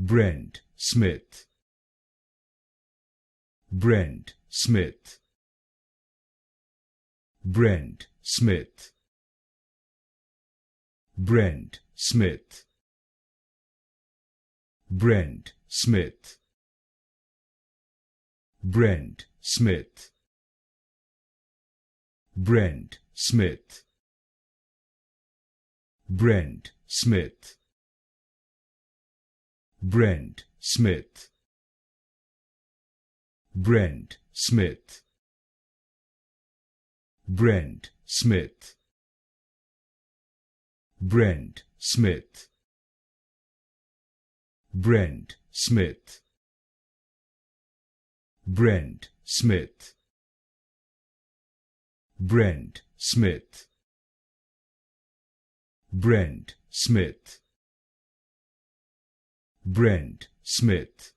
Brent Smith, Brent Smith, Brent Smith, Brent Smith, Brent Smith, Brent Smith, Brent Smith, Brent Smith, Brent Smith, Brent Smith, Brent Smith, Brent Smith, Brent Smith, Brent Smith, Brent Smith, Brent Smith, Brent Smith,